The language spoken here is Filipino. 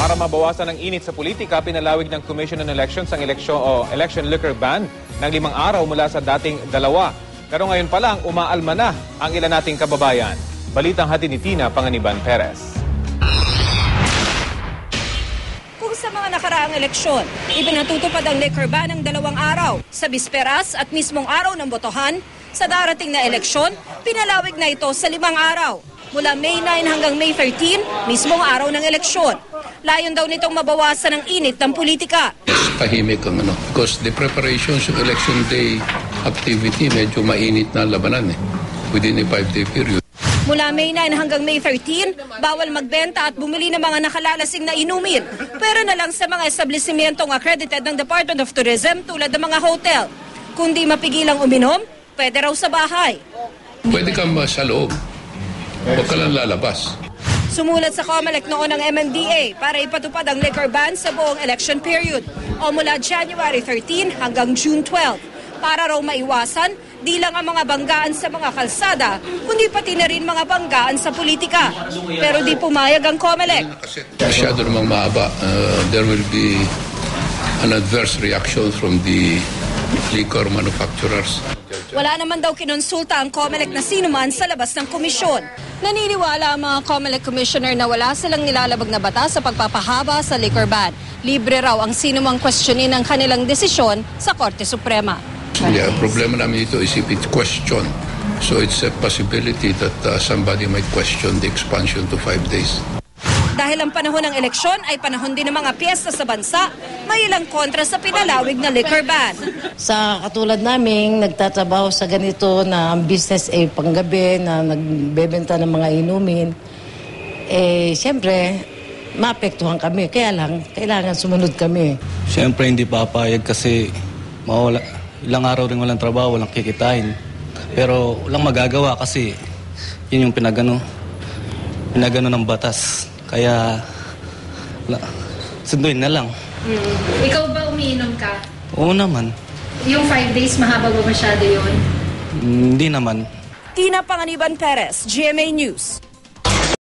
Para mabawasan ang init sa politika, pinalawig ng Commission on Elections ang election liquor ban ng 5 araw mula sa dating 2. Pero ngayon pa lang, umaalma na ang ilan nating kababayan. Balitang hatid ni Tina Panganiban Perez. Kung sa mga nakaraang eleksyon, ipinatutupad ang liquor ban ng 2 araw sa bisperas at mismong araw ng botohan, sa darating na eleksyon, pinalawig na ito sa 5 araw. Mula May 9 hanggang May 13, mismong araw ng eleksyon. Layon daw nitong mabawasan ang init ng politika. Tahimik ang because the preparations of election day activity medyo mainit na labanan within a 5-day period. Mula May 9 hanggang May 13, bawal magbenta at bumili ng mga nakalalasing na inumin. Pero na lang sa mga establishmentong accredited ng Department of Tourism tulad ng mga hotel. Kung di mapigilang uminom, pwede raw sa bahay. Pwede kang sa loob. Huwag ka lang lalabas. Sumulat sa COMELEC noon ng MMDA para ipatupad ang liquor ban sa buong election period o mula January 13 hanggang June 12 para raw maiwasan di lang ang mga banggaan sa mga kalsada kundi pati na rin mga banggaan sa politika. Pero di pumayag ang COMELEC. Masyado namang mahaba. There will be an adverse reaction from the liquor manufacturers. Wala naman daw kinonsulta ang COMELEC na sinuman sa labas ng komisyon. Naniniwala ang mga COMELEC commissioner na wala silang nilalabag na batas sa pagpapahaba sa liquor ban. Libre raw ang sinumang questionin ang kanilang desisyon sa Korte Suprema. Yeah, problema namin ito is if it's question. So it's a possibility that somebody might question the expansion to 5 days. Dahil ang panahon ng eleksyon ay panahon din ng mga piyesta sa bansa, may ilang kontra sa pinalawig na liquor ban. Sa katulad naming nagtatrabaho sa ganito na ang business ay panggabi na nagbebenta ng mga inumin, siyempre, maapektuhan kami. Kaya lang, kailangan sumunod kami. Siyempre, hindi papayag kasi mawala, ilang araw rin walang trabaho, walang kikitain. Pero walang magagawa kasi yun yung pinagano ng batas. Kaya, sunduin na lang. Ikaw ba umiinom ka? Oo naman. Yung 5 days, mahaba ba masyado yun? Hindi naman. Tina Panganiban Perez, GMA News.